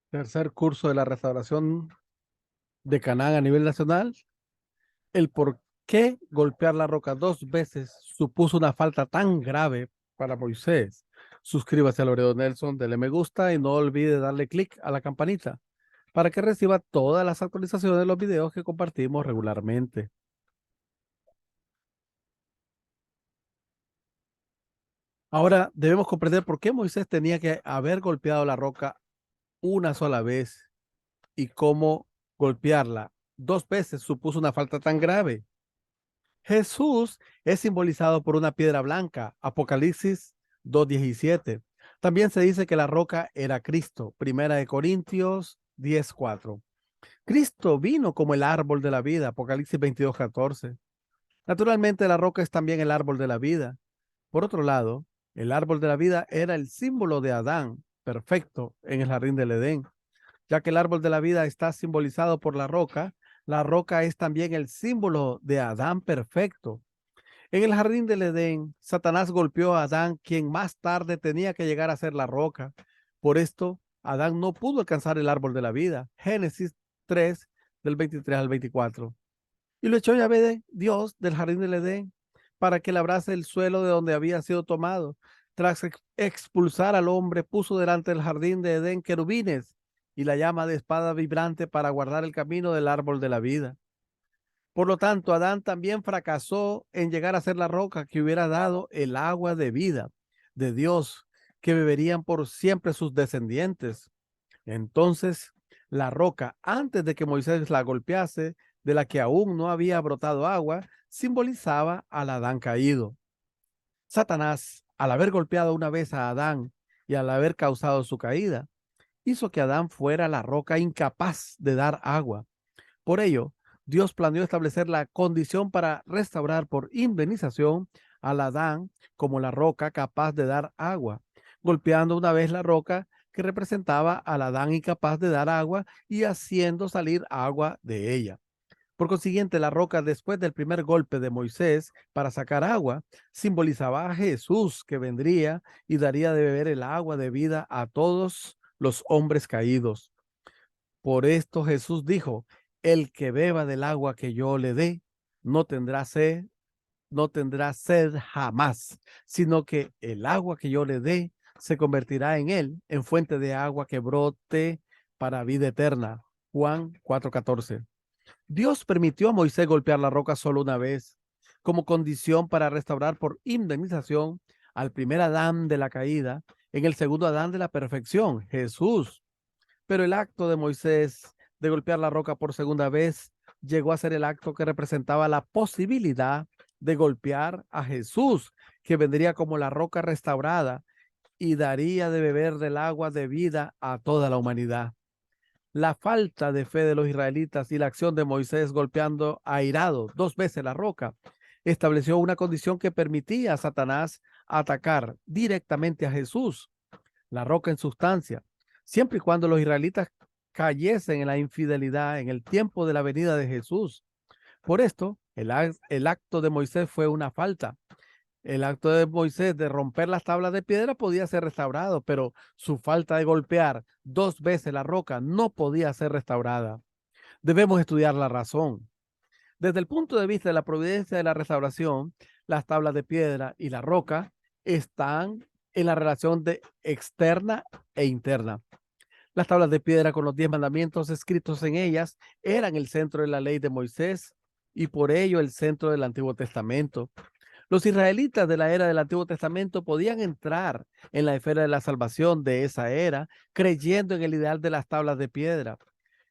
Tercer curso de la restauración de Canaán a nivel nacional. El por qué golpear la roca dos veces supuso una falta tan grave para Moisés. Suscríbase a Loredo Nelson, dele me gusta y no olvide darle clic a la campanita para que reciba todas las actualizaciones de los videos que compartimos regularmente. Ahora debemos comprender por qué Moisés tenía que haber golpeado la roca una sola vez y cómo golpearla dos veces supuso una falta tan grave. Jesús es simbolizado por una piedra blanca, Apocalipsis 2:17. También se dice que la roca era Cristo, Primera de Corintios 10:4. Cristo vino como el árbol de la vida, Apocalipsis 22:14. Naturalmente, la roca es también el árbol de la vida. Por otro lado, el árbol de la vida era el símbolo de Adán, perfecto, en el jardín del Edén. Ya que el árbol de la vida está simbolizado por la roca es también el símbolo de Adán perfecto. En el jardín del Edén, Satanás golpeó a Adán, quien más tarde tenía que llegar a ser la roca. Por esto, Adán no pudo alcanzar el árbol de la vida. Génesis 3, del 23 al 24. Y lo echó Yahvé Dios del jardín del Edén para que labrase el suelo de donde había sido tomado. Tras expulsar al hombre, puso delante del jardín de Edén querubines y la llama de espada vibrante para guardar el camino del árbol de la vida. Por lo tanto, Adán también fracasó en llegar a ser la roca que hubiera dado el agua de vida de Dios, que beberían por siempre sus descendientes. Entonces, la roca, antes de que Moisés la golpease, de la que aún no había brotado agua, simbolizaba al Adán caído. Satanás, al haber golpeado una vez a Adán y al haber causado su caída, hizo que Adán fuera la roca incapaz de dar agua. Por ello, Dios planeó establecer la condición para restaurar por indemnización al Adán como la roca capaz de dar agua, golpeando una vez la roca que representaba al Adán incapaz de dar agua y haciendo salir agua de ella. Por consiguiente, la roca después del primer golpe de Moisés para sacar agua simbolizaba a Jesús que vendría y daría de beber el agua de vida a todos los hombres caídos. Por esto Jesús dijo, el que beba del agua que yo le dé, no tendrá sed, no tendrá sed jamás, sino que el agua que yo le dé se convertirá en él, en fuente de agua que brote para vida eterna. Juan 4:14. Dios permitió a Moisés golpear la roca solo una vez, como condición para restaurar por indemnización al primer Adán de la caída, en el segundo Adán de la perfección, Jesús. Pero el acto de Moisés de golpear la roca por segunda vez llegó a ser el acto que representaba la posibilidad de golpear a Jesús, que vendría como la roca restaurada y daría de beber del agua de vida a toda la humanidad. La falta de fe de los israelitas y la acción de Moisés golpeando airado dos veces la roca estableció una condición que permitía a Satanás atacar directamente a Jesús, la roca en sustancia, siempre y cuando los israelitas cayesen en la infidelidad en el tiempo de la venida de Jesús. Por esto, el acto de Moisés fue una falta. El acto de Moisés de romper las tablas de piedra podía ser restaurado, pero su falta de golpear dos veces la roca no podía ser restaurada. Debemos estudiar la razón. Desde el punto de vista de la providencia de la restauración, las tablas de piedra y la roca están en la relación de externa e interna. Las tablas de piedra con los 10 mandamientos escritos en ellas eran el centro de la ley de Moisés y por ello el centro del Antiguo Testamento. Los israelitas de la era del Antiguo Testamento podían entrar en la esfera de la salvación de esa era creyendo en el ideal de las tablas de piedra.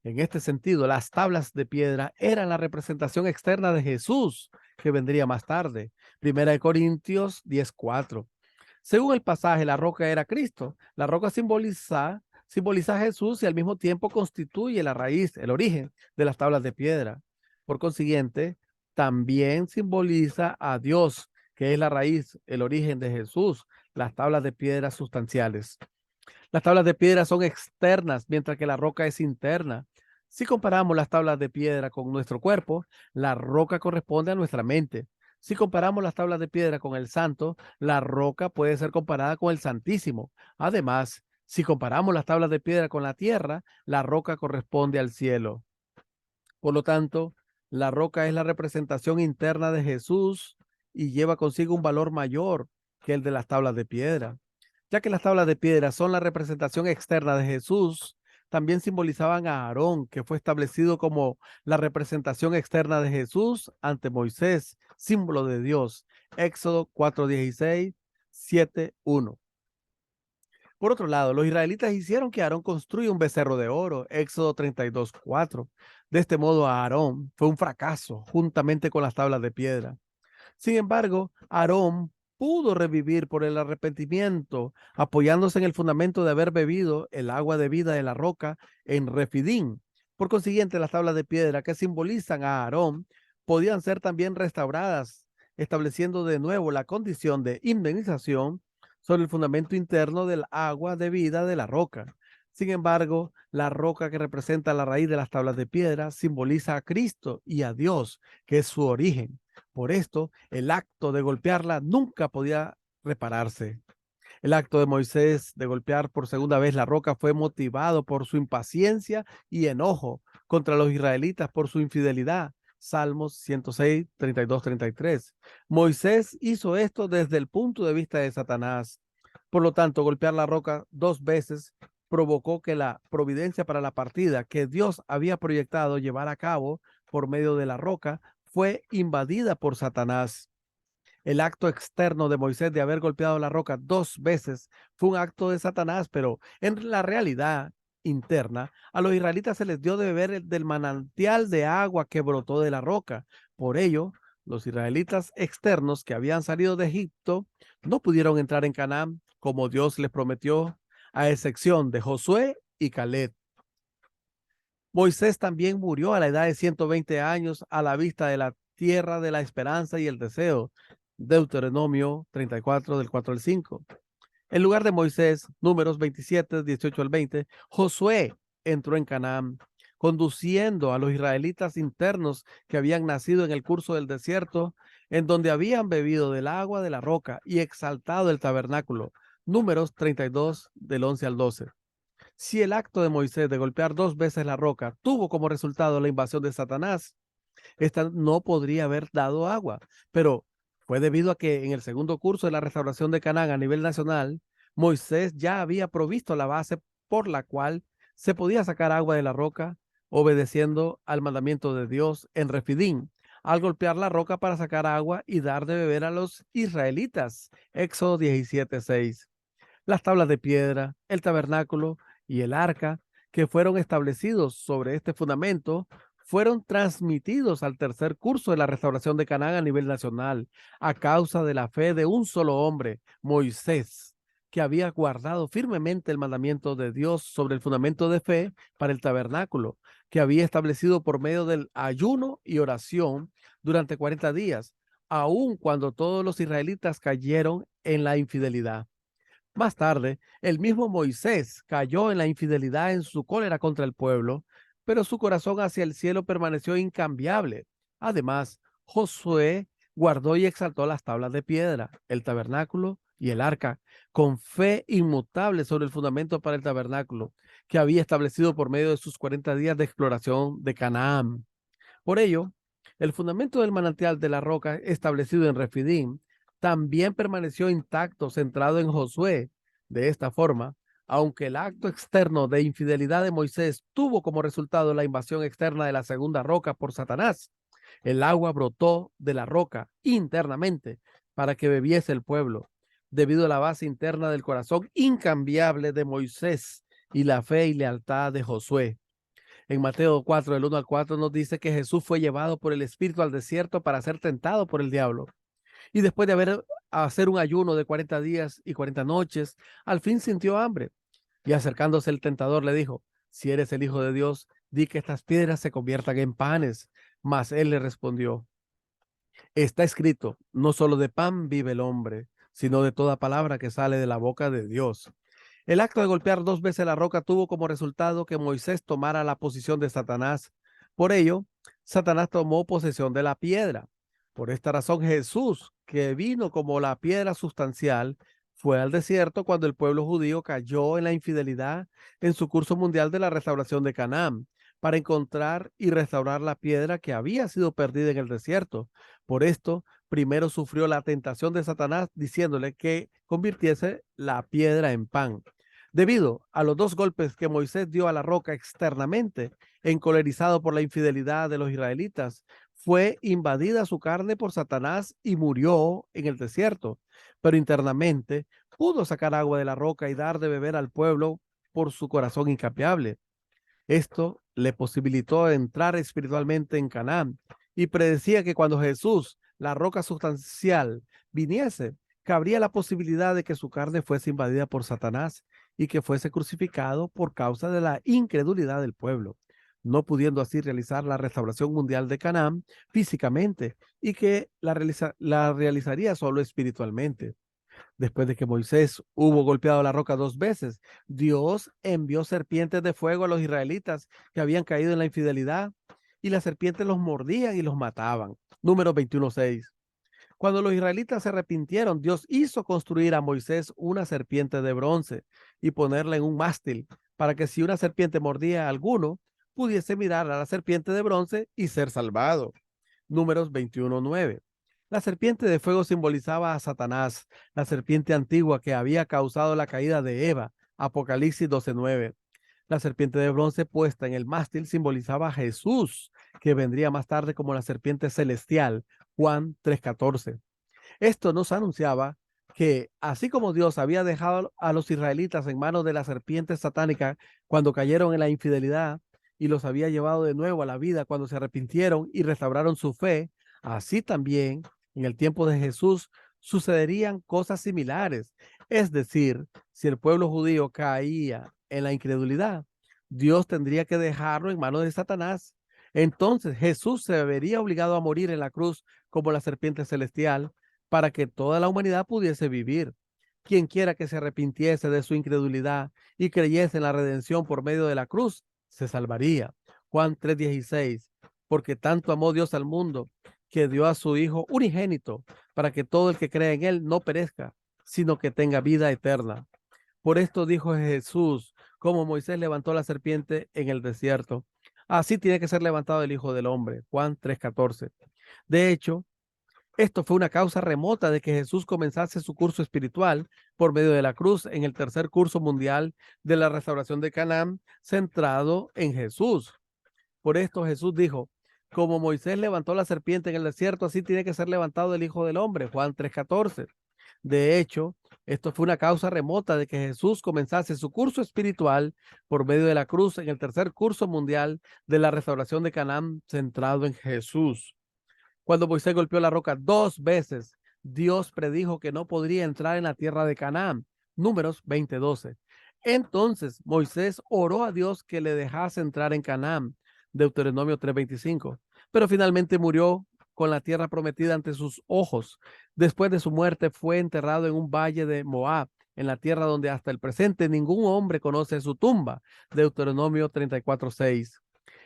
En este sentido, las tablas de piedra eran la representación externa de Jesús, que vendría más tarde. Primera de Corintios 10:4. Según el pasaje, la roca era Cristo. La roca simboliza a Jesús y al mismo tiempo constituye la raíz, el origen de las tablas de piedra. Por consiguiente, también simboliza a Dios, que es la raíz, el origen de Jesús, las tablas de piedra sustanciales. Las tablas de piedra son externas, mientras que la roca es interna. Si comparamos las tablas de piedra con nuestro cuerpo, la roca corresponde a nuestra mente. Si comparamos las tablas de piedra con el santo, la roca puede ser comparada con el santísimo. Además, Si comparamos las tablas de piedra con la tierra, la roca corresponde al cielo. Por lo tanto, la roca es la representación interna de Jesús y lleva consigo un valor mayor que el de las tablas de piedra. Ya que las tablas de piedra son la representación externa de Jesús, también simbolizaban a Aarón, que fue establecido como la representación externa de Jesús ante Moisés, símbolo de Dios. Éxodo 4:16, 7:1. Por otro lado, los israelitas hicieron que Aarón construya un becerro de oro, Éxodo 32:4. De este modo, Aarón fue un fracaso juntamente con las tablas de piedra. Sin embargo, Aarón pudo revivir por el arrepentimiento, apoyándose en el fundamento de haber bebido el agua de vida de la roca en Refidín. Por consiguiente, las tablas de piedra que simbolizan a Aarón podían ser también restauradas, estableciendo de nuevo la condición de indemnización sobre el fundamento interno del agua de vida de la roca. Sin embargo, la roca que representa la raíz de las tablas de piedra simboliza a Cristo y a Dios, que es su origen. Por esto, el acto de golpearla nunca podía repararse. El acto de Moisés de golpear por segunda vez la roca fue motivado por su impaciencia y enojo contra los israelitas por su infidelidad. Salmos 106, 32, 33. Moisés hizo esto desde el punto de vista de Satanás. Por lo tanto, golpear la roca 2 veces provocó que la providencia para la partida que Dios había proyectado llevar a cabo por medio de la roca fue invadida por Satanás. El acto externo de Moisés de haber golpeado la roca 2 veces fue un acto de Satanás, pero en la realidad interna, a los israelitas se les dio de beber del manantial de agua que brotó de la roca. Por ello, los israelitas externos que habían salido de Egipto no pudieron entrar en Canaán como Dios les prometió, a excepción de Josué y Caleb. Moisés también murió a la edad de 120 años a la vista de la tierra de la esperanza y el deseo. Deuteronomio 34, del 4 al 5. En lugar de Moisés, Números 27, 18 al 20, Josué entró en Canaán, conduciendo a los israelitas internos que habían nacido en el curso del desierto, en donde habían bebido del agua de la roca y exaltado el tabernáculo. Números 32, del 11 al 12. Si el acto de Moisés de golpear 2 veces la roca tuvo como resultado la invasión de Satanás, esta no podría haber dado agua, pero fue debido a que en el segundo curso de la restauración de Canaán a nivel nacional, Moisés ya había provisto la base por la cual se podía sacar agua de la roca, obedeciendo al mandamiento de Dios en Refidín, al golpear la roca para sacar agua y dar de beber a los israelitas. Éxodo 17:6. Las tablas de piedra, el tabernáculo y el arca que fueron establecidos sobre este fundamento fueron transmitidos al tercer curso de la restauración de Canaán a nivel nacional a causa de la fe de un solo hombre, Moisés, que había guardado firmemente el mandamiento de Dios sobre el fundamento de fe para el tabernáculo, que había establecido por medio del ayuno y oración durante 40 días, aun cuando todos los israelitas cayeron en la infidelidad. Más tarde, el mismo Moisés cayó en la infidelidad en su cólera contra el pueblo, pero su corazón hacia el cielo permaneció incambiable. Además, Josué guardó y exaltó las tablas de piedra, el tabernáculo y el arca, con fe inmutable sobre el fundamento para el tabernáculo, que había establecido por medio de sus 40 días de exploración de Canaán. Por ello, el fundamento del manantial de la roca establecido en Refidim también permaneció intacto, centrado en Josué. De esta forma, aunque el acto externo de infidelidad de Moisés tuvo como resultado la invasión externa de la segunda roca por Satanás, el agua brotó de la roca internamente para que bebiese el pueblo, debido a la base interna del corazón incambiable de Moisés y la fe y lealtad de Josué. En Mateo 4, del 1 al 4, nos dice que Jesús fue llevado por el Espíritu al desierto para ser tentado por el diablo. Y después de hacer un ayuno de 40 días y 40 noches, al fin sintió hambre. Y acercándose el tentador le dijo, si eres el Hijo de Dios, di que estas piedras se conviertan en panes. Mas él le respondió, está escrito, no solo de pan vive el hombre, sino de toda palabra que sale de la boca de Dios. El acto de golpear 2 veces la roca tuvo como resultado que Moisés tomara la posición de Satanás. Por ello, Satanás tomó posesión de la piedra. Por esta razón, Jesús, que vino como la piedra sustancial, Fue al desierto cuando el pueblo judío cayó en la infidelidad en su curso mundial de la restauración de Canaán, para encontrar y restaurar la piedra que había sido perdida en el desierto. Por esto, primero sufrió la tentación de Satanás diciéndole que convirtiese la piedra en pan. Debido a los dos golpes que Moisés dio a la roca externamente, encolerizado por la infidelidad de los israelitas, fue invadida su carne por Satanás y murió en el desierto. Pero internamente pudo sacar agua de la roca y dar de beber al pueblo por su corazón incambiable. Esto le posibilitó entrar espiritualmente en Canaán y predecía que cuando Jesús, la roca sustancial, viniese, cabría la posibilidad de que su carne fuese invadida por Satanás y que fuese crucificado por causa de la incredulidad del pueblo, no pudiendo así realizar la restauración mundial de Canaán físicamente y que la realizaría solo espiritualmente. Después de que Moisés hubo golpeado la roca dos veces, Dios envió serpientes de fuego a los israelitas que habían caído en la infidelidad y las serpientes los mordían y los mataban. Número 21:6. Cuando los israelitas se arrepintieron, Dios hizo construir a Moisés una serpiente de bronce y ponerla en un mástil para que si una serpiente mordía a alguno, pudiese mirar a la serpiente de bronce y ser salvado. Números 21:9. La serpiente de fuego simbolizaba a Satanás, la serpiente antigua que había causado la caída de Eva. Apocalipsis 12:9. La serpiente de bronce puesta en el mástil simbolizaba a Jesús, que vendría más tarde como la serpiente celestial. Juan 3:14. Esto nos anunciaba que, así como Dios había dejado a los israelitas en manos de la serpiente satánica cuando cayeron en la infidelidad y los había llevado de nuevo a la vida cuando se arrepintieron y restauraron su fe, así también en el tiempo de Jesús sucederían cosas similares. Es decir, si el pueblo judío caía en la incredulidad, Dios tendría que dejarlo en manos de Satanás. Entonces Jesús se vería obligado a morir en la cruz como la serpiente celestial para que toda la humanidad pudiese vivir. Quien quiera que se arrepintiese de su incredulidad y creyese en la redención por medio de la cruz, se salvaría. Juan 3:16. Porque tanto amó Dios al mundo, que dio a su Hijo unigénito, para que todo el que cree en él no perezca, sino que tenga vida eterna. Por esto dijo Jesús, como Moisés levantó la serpiente en el desierto, así tiene que ser levantado el Hijo del Hombre. Juan 3:14. De hecho, esto fue una causa remota de que Jesús comenzase su curso espiritual por medio de la cruz en el tercer curso mundial de la restauración de Canaán, centrado en Jesús. Por esto Jesús dijo, como Moisés levantó la serpiente en el desierto, así tiene que ser levantado el Hijo del Hombre. Juan 3:14. De hecho, esto fue una causa remota de que Jesús comenzase su curso espiritual por medio de la cruz en el tercer curso mundial de la restauración de Canaán, centrado en Jesús. Cuando Moisés golpeó la roca dos veces, Dios predijo que no podría entrar en la tierra de Canaán. Números 20:12. Entonces Moisés oró a Dios que le dejase entrar en Canaán. Deuteronomio 3:25. Pero finalmente murió con la tierra prometida ante sus ojos. Después de su muerte fue enterrado en un valle de Moab, en la tierra donde hasta el presente ningún hombre conoce su tumba. Deuteronomio 34:6.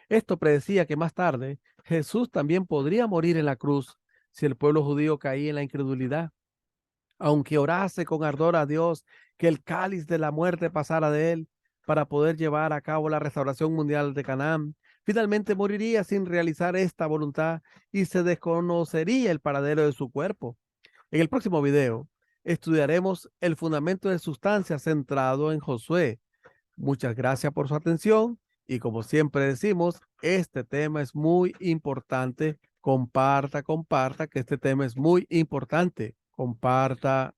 Esto predecía que más tarde Jesús también podría morir en la cruz si el pueblo judío caía en la incredulidad. Aunque orase con ardor a Dios que el cáliz de la muerte pasara de él para poder llevar a cabo la restauración mundial de Canaán, finalmente moriría sin realizar esta voluntad y se desconocería el paradero de su cuerpo. En el próximo video estudiaremos el fundamento de sustancia centrado en Josué. Muchas gracias por su atención y como siempre decimos, este tema es muy importante. Comparta, comparta, que este tema es muy importante. Comparta.